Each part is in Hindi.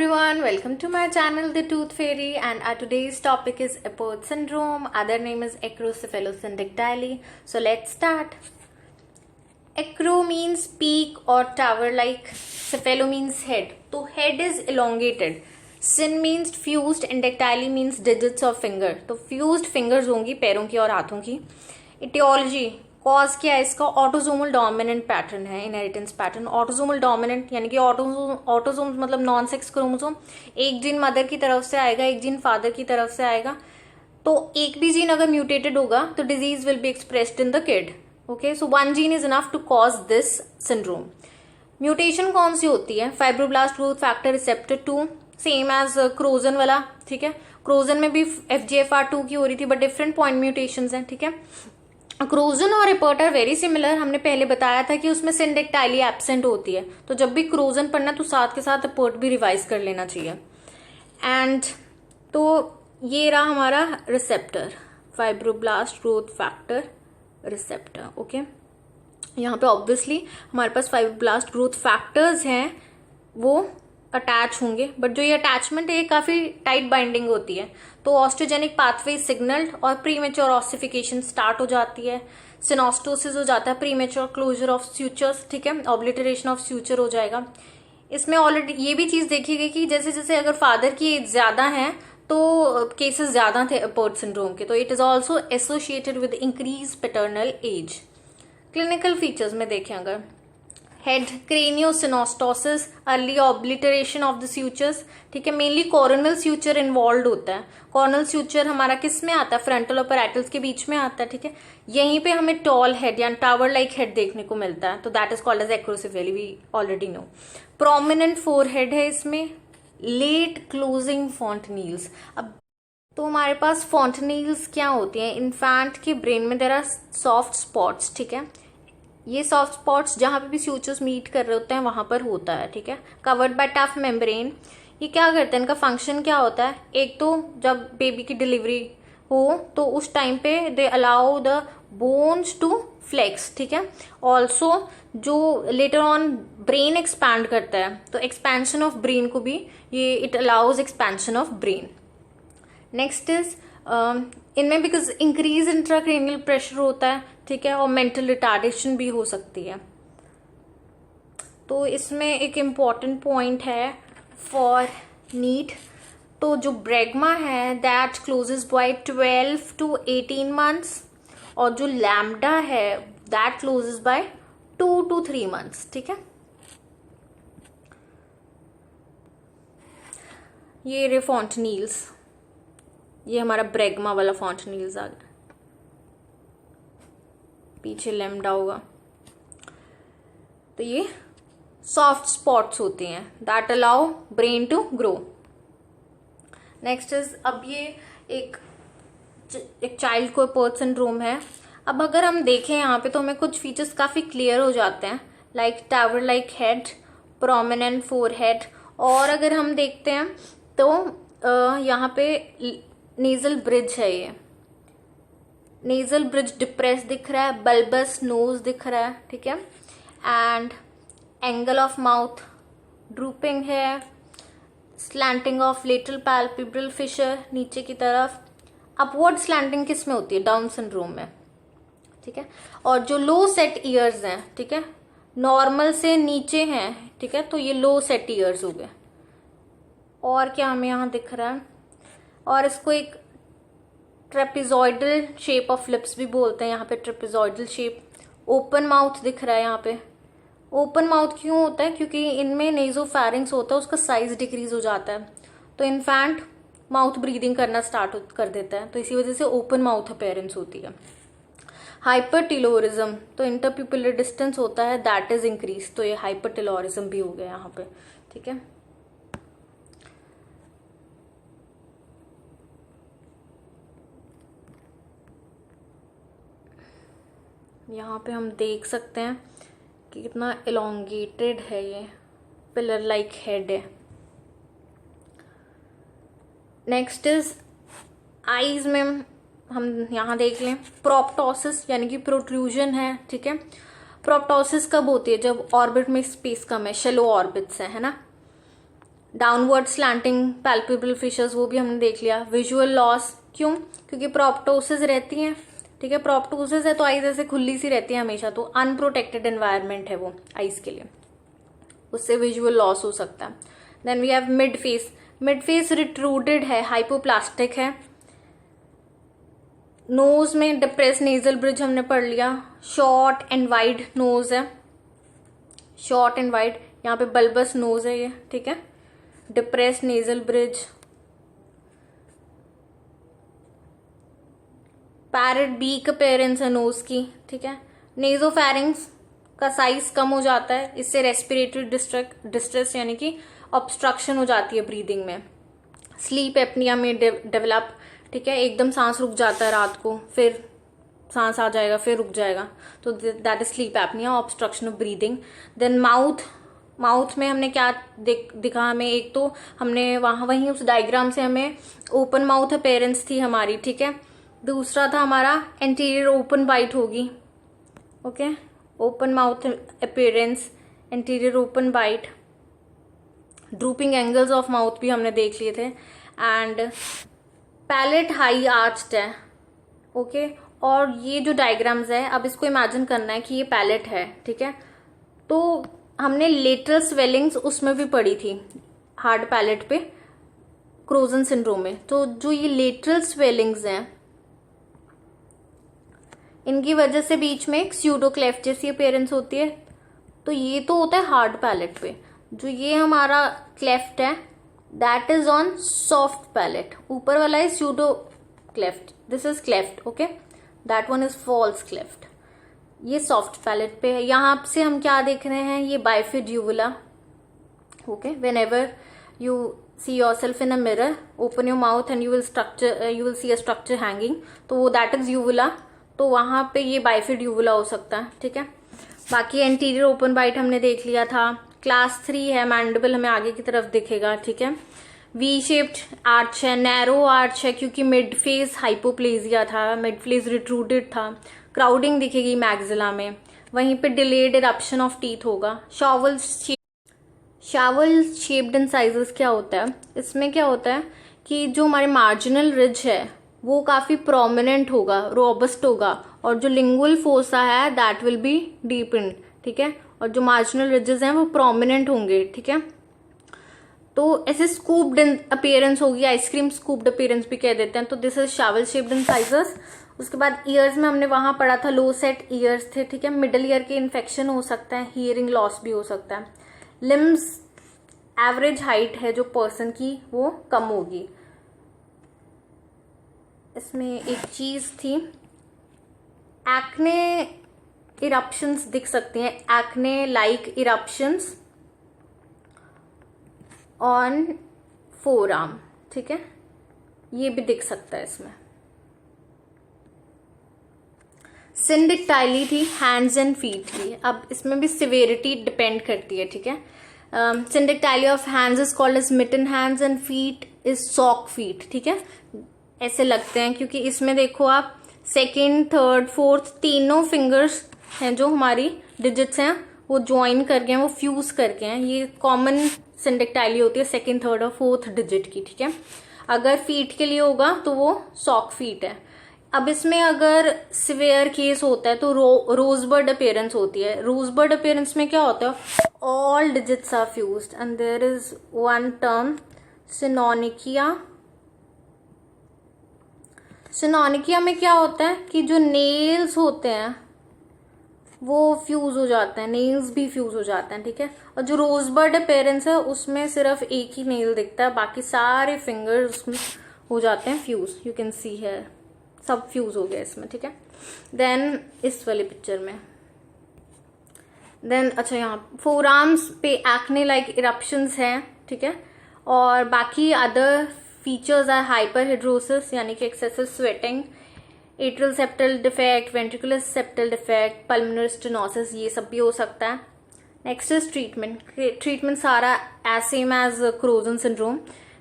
everyone, welcome to my channel The Tooth Fairy, and our today's topic is Apert syndrome. Other name is acrocephalosyndactyly. So let's start. Acro means peak or tower like, cephalo means head. So head is elongated. Syn means fused and dactyly means digits of finger. तो fused fingers होंगी पैरों की और हाथों की. Etiology कॉज क्या है इसका? ऑटोजोमल डोमिनेंट पैटर्न है, इनहेरिटेंस पैटर्न. ऑटोजोमल डोमिनेंट यानी कि ऑटोजोम मतलब नॉन सेक्स क्रोमोसोम. एक जीन मदर की तरफ से आएगा, एक जीन फादर की तरफ से आएगा. तो एक भी जीन अगर म्यूटेटेड होगा तो disease will be expressed in the kid. Okay, so one gene is enough to cause this syndrome. Mutation कौन सी होती है? Fibroblast growth factor receptor 2, same as Crouzon वाला. ठीक है, क्रोजन में भी FGFR2 की हो रही थी बट डिफरेंट पॉइंट म्यूटेशंस हैं. ठीक है, क्रोजन और एपर्ट आर वेरी सिमिलर. हमने पहले बताया था कि उसमें सिंडेक्टाइली एब्सेंट होती है, तो जब भी क्रोजन पढ़ना तो साथ के साथ एपर्ट भी रिवाइज कर लेना चाहिए. एंड तो ये रहा हमारा receptor, fibroblast growth factor receptor. Okay, यहाँ पे ऑब्वियसली हमारे पास फाइब्रोब्लास्ट ग्रोथ फैक्टर्स हैं, वो अटैच होंगे. बट जो ये अटैचमेंट है ये काफी टाइट बाइंडिंग होती है, तो ऑस्ट्रोजेनिक पाथवे सिग्नल्ड और प्रीमेच्योर ऑसिफिकेशन स्टार्ट हो जाती है. सिनोस्टोसिस हो जाता है, प्रीमेच्योर क्लोजर ऑफ स्यूचर्स. ठीक है, ऑब्लिटरेशन ऑफ स्यूचर हो जाएगा. इसमें ऑलरेडी ये भी चीज देखी गई कि जैसे जैसे अगर फादर की एज ज्यादा है तो केसेस ज्यादा थे एपर्ट सिंड्रोम के, तो it is also associated with increase paternal age. Clinical features में देखें अगर, head craniosynostosis, early obliteration of the sutures. ठीक है, मेनली कॉर्नल स्यूचर इन्वॉल्व होता है. कॉर्नल स्यूचर हमारा किस में आता है? फ्रंटल और पैराइटल्स के बीच में आता है. ठीक है, यहीं पे हमें टॉल हेड या टावर लाइक हेड देखने को मिलता है, तो that is called as acrocephaly, we already know. Prominent forehead है इसमें. Late closing fontanelles. अब तो हमारे पास फॉन्टनील्स क्या होती हैं? इन्फेंट के ब्रेन में देयर आर सॉफ्ट स्पॉट्स. ठीक है, ये सॉफ्ट स्पॉट्स जहां पे भी स्यूचर्स मीट कर रहे होते हैं वहां पर होता है. ठीक है, कवर्ड बाय टफ मेम्ब्रेन. ये क्या करते हैं? इनका फंक्शन क्या होता है? एक तो जब बेबी की डिलीवरी हो तो उस टाइम पे they allow the bones to flex. ठीक है, ऑल्सो जो लेटर ऑन ब्रेन एक्सपैंड करता है, तो एक्सपेंशन ऑफ ब्रेन को भी ये it allows expansion of brain. Next is इनमें बिकॉज इंक्रीज इंट्राक्रेनियल प्रेशर होता है. ठीक है, और मेंटल रिटार्डेशन भी हो सकती है. तो इसमें एक इम्पॉर्टेंट पॉइंट है फॉर नीट, तो जो ब्रेगमा है that closes by 12 to 18 months, और जो लैम्डा है that closes by 2 to 3 months. ठीक है, ये रे फॉन्टनील्स, ये हमारा ब्रेगमा वाला फॉन्टनील्स आ गया, पीछे लैम्डा होगा. तो ये सॉफ्ट स्पॉट्स होती हैं that allow brain to grow. Next is, अब ये एक चाइल्ड को एपर्ट सिंड्रोम है. अब अगर हम देखें यहाँ पे तो हमें कुछ फीचर्स काफी क्लियर हो जाते हैं, like tower like head, prominent forehead. और अगर हम देखते हैं तो यहाँ पे नेजल ब्रिज है, ये नेजल ब्रिज डिप्रेस दिख रहा है, बल्बस नोज दिख रहा है. ठीक है, and angle of mouth drooping है, slanting of lateral palpebral fissure नीचे की तरफ. अपवर्ड स्लैंटिंग किस में होती है? डाउन सिंड्रोम में. ठीक है, और जो लो सेट ईयर्स हैं, ठीक है, नॉर्मल से नीचे हैं. ठीक है, तो ये लो सेट ईयर्स हो गए. और क्या हमें यहाँ दिख रहा है? और इसको एक ट्रेपेजॉइडल शेप ऑफ लिप्स भी बोलते हैं. यहाँ पे ट्रेपेजॉइडल शेप. ओपन माउथ दिख रहा है यहाँ पे. ओपन माउथ क्यों होता है? क्योंकि इनमें नेजोफैरिंक्स होता है, उसका साइज डिक्रीज हो जाता है, तो इन्फेंट माउथ ब्रीदिंग करना स्टार्ट कर देता है, तो इसी वजह से ओपन माउथ अपीयरेंस होती है. हाइपरटिलोरिज्म, तो इंटरप्यूपिलर डिस्टेंस होता है दैट इज इंक्रीज, तो ये हाइपरटिलोरिज्म भी हो गया यहाँ पे. ठीक है, यहाँ पे हम देख सकते हैं कि कितना एलोंगेटेड है, ये पिलर लाइक हेड है. नेक्स्ट इज आईज में हम यहाँ देख लें, प्रोप्टोसिस यानी कि प्रोट्रूजन है. ठीक है, प्रोप्टोसिस कब होती है? जब ऑर्बिट में स्पेस कम है, शेलो ऑर्बिट्स है ना. डाउनवर्ड स्लैंटिंग पैल्पेबल फिशर्स वो भी हमने देख लिया। विजुअल लॉस क्यों? क्योंकि प्रोप्टोसिस रहती है, ठीक है, प्रोप्टोसिस है तो आईज ऐसे खुली सी रहती है हमेशा, तो अनप्रोटेक्टेड एनवायरनमेंट है वो आईज के लिए, उससे विजुअल लॉस हो सकता है। Then we have mid face, mid face retruded है, हाइपोप्लास्टिक है। नोज में डिप्रेस नेजल ब्रिज हमने पढ़ लिया। शॉर्ट एंड वाइड नोज है, शॉर्ट एंड वाइड, यहाँ पे बल्बस नोज है ये, ठीक है। Depressed nasal bridge. Parrot beak appearance है नोज की, ठीक है। नेजोफैरिंग्स का साइज कम हो जाता है, इससे रेस्पिरेटरी डिस्ट्रेस यानी कि ऑब्स्ट्रक्शन हो जाती है ब्रीदिंग में। स्लीप एपनिया में डेवलप, ठीक है, एकदम सांस रुक जाता है रात को, फिर सांस आ जाएगा फिर रुक जाएगा, तो that is sleep apnoea, obstruction of breathing. Then mouth में हमने क्या दिखा हमें, एक तो हमने वहीं उस डायग्राम से हमें ओपन माउथ अपेयरेंस थी हमारी, ठीक है। दूसरा था हमारा एंटीरियर ओपन बाइट होगी, okay, open mouth appearance, anterior open bite. Drooping angles of mouth भी हमने देख लिए थे। एंड पैलेट हाई आर्च्ड है, ओके। और ये जो डायग्राम्स है, अब इसको इमेजिन करना है कि ये पैलेट है, ठीक है। तो हमने लेटरल स्वेलिंग्स उसमें भी पढ़ी थी हार्ड पैलेट पे क्रोजन सिंड्रोम में। तो जो ये लेटरल स्वेलिंग्स हैं, इनकी वजह से बीच में एक स्यूडोक्लेफ्ट जैसी अपीयरेंस होती है। तो ये तो होता है हार्ड पैलेट पे। जो ये हमारा क्लेफ्ट है that is on soft palate. ऊपर वाला है pseudo cleft, this is cleft, okay, that one is false cleft. ये सॉफ्ट पैलेट पे है। यहाँ से हम क्या देख रहे हैं, ये bifid uvula, okay. When ever you see your self in a mirror, open your mouth and you will see a structure hanging, तो वो दैट इज यूवुला। तो वहां पे ये बाइफिड यूवुला हो सकता है, ठीक है। बाकी एंटीरियर ओपन बाइट हमने देख लिया था। क्लास 3 है, मैंडिबल हमें आगे की तरफ दिखेगा, ठीक है। वी शेप्ड आर्च है, नैरो आर्च है क्योंकि मिड फेस हाइपोप्लेजिया था, मिड फेस रिट्रूडेड था। क्राउडिंग दिखेगी मैक्सिला में, वहीं पे डिलेड इरप्शन ऑफ टीथ होगा। शावल शेप्ड इंसाइजेस क्या होता है, इसमें क्या होता है कि जो हमारे मार्जिनल रिज है वो काफी प्रोमिनेंट होगा, रोबस्ट होगा, और जो लिंगुअल फोसा है दैट विल बी डीपेंड, ठीक है। और जो मार्जिनल रिजेस हैं वो प्रोमिनेंट होंगे, ठीक है। तो ऐसे स्कूप्ड अपीयरेंस होगी, आइसक्रीम स्कूप्ड अपीयरेंस भी कह देते हैं। तो दिस इज शावल शेप्ड इंसाइजेस। उसके बाद ईयर्स में हमने वहां पढ़ा था लो सेट ईयर्स थे, ठीक है। मिडल ईयर के इन्फेक्शन हो सकता है, हियरिंग लॉस भी हो सकता है। लिम्स एवरेज हाइट है जो पर्सन की वो कम होगी। इसमें एक चीज थी, एक्ने इरप्शंस दिख सकती हैं, acne like eruptions on forearm, ठीक है, ये भी दिख सकता है इसमें। सिंडिक्टाइली थी, हैंड्स एंड फीट की। अब इसमें भी सिवेरिटी डिपेंड करती है, ठीक है। Syndactyly of hands is called as mitten hands and feet is sock feet, ठीक है। ऐसे लगते हैं क्योंकि इसमें देखो आप सेकेंड, थर्ड, फोर्थ तीनों फिंगर्स हैं जो हमारी डिजिट्स हैं वो ज्वाइन करके हैं, वो फ्यूज करके हैं। ये कॉमन सिंडिक्टाइली होती है सेकेंड, थर्ड और फोर्थ डिजिट की, ठीक है। अगर फीट के लिए होगा तो वो सॉक फीट है। अब इसमें अगर सिवियर केस होता है तो रोजबर्ड अपीयरेंस होती है। रोजबर्ड अपीयरेंस में क्या होता है, all digits are fused and there is one term synonychia. Synonychia में क्या होता है कि जो नेल्स होते हैं वो फ्यूज हो जाते हैं, नेल्स भी फ्यूज हो जाते हैं, ठीक है। और जो रोजबर्ड अपीयरेंस है उसमें सिर्फ एक ही नेल दिखता है, बाकी सारे फिंगर्स उसमें हो जाते हैं फ्यूज। यू कैन सी है सब फ्यूज हो गया इसमें, ठीक है। देन इस वाली पिक्चर में देन अच्छा यहाँ फोर आर्म्स पे एक्ने लाइक इरप्शंस हैं, ठीक है। और बाकी अदर फीचर्स आर हाइपरहिड्रोसिस यानी कि excessive sweating, atrial septal defect, ventricular septal defect, pulmonary stenosis, ये सब भी हो सकता है। Next is treatment. ट्रीटमेंट सारा as same as Crouzon syndrome.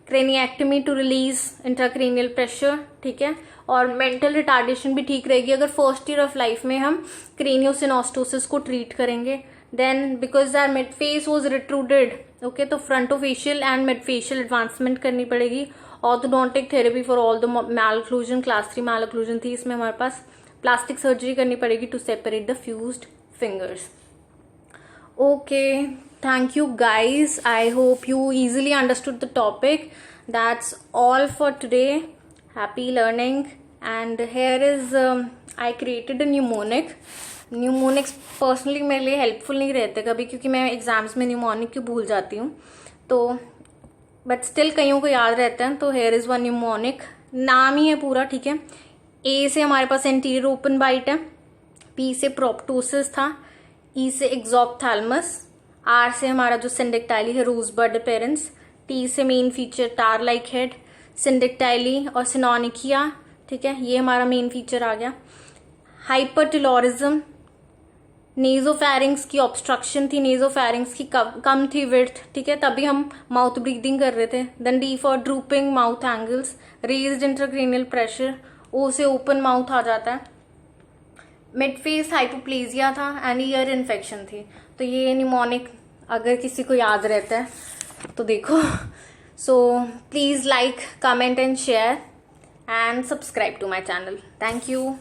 Craniectomy to release intracranial pressure, ठीक है। और मेंटल रिटार्डेशन भी ठीक रहेगी अगर फर्स्ट ईयर ऑफ लाइफ में हम क्रेनियोसिनोस्टोसिस को ट्रीट करेंगे। Then because our mid face was retruded, okay, तो frontofacial and mid facial advancement करनी पड़ेगी. Orthodontic therapy for all the malocclusion, class 3 malocclusion थी इसमें हमारे पास. प्लास्टिक सर्जरी करनी पड़ेगी to separate the fused fingers. Okay, thank you guys. I hope you easily understood the topic. That's all for today. Happy learning. And here is I created a mnemonic. Mnemonics personally मेरे लिए हेल्पफुल नहीं रहते कभी, क्योंकि मैं एग्जाम्स में न्यूमोनिक क्यों भूल जाती हूँ, तो बट स्टिल कईयों को याद रहता है. तो हेयर इज वन न्यूमोनिक. नाम ही है पूरा, ठीक है. ए से हमारे पास एंटीरियर ओपन बाइट है, पी से प्रोप्टोसिस था, ई से एक्सोप्थैल्मस, आर से हमारा जो सिंडेक्टाइली है रोजबर्ड अपेरेंस, टी से मेन फीचर टार लाइक हेड, सिंडेक्टाइली और सिनोनिकिया, ठीक है, ये हमारा मेन फीचर आ गया. हाइपरटिलोरिज्म, नेजोफेरिंग्स की ऑब्स्ट्रक्शन थी, नेजोफेरिंग्स की कम थी विड्थ, ठीक है, तभी हम माउथ ब्रीदिंग कर रहे थे. Then D for drooping mouth angles, raised intracranial pressure, O से ओपन माउथ आ जाता है. मिड फेस हाइपोप्लेजिया था एंड ईयर इन्फेक्शन थी. तो ये निमोनिक अगर किसी को याद रहता है तो देखो. So please like, comment and share and subscribe to my channel. Thank you.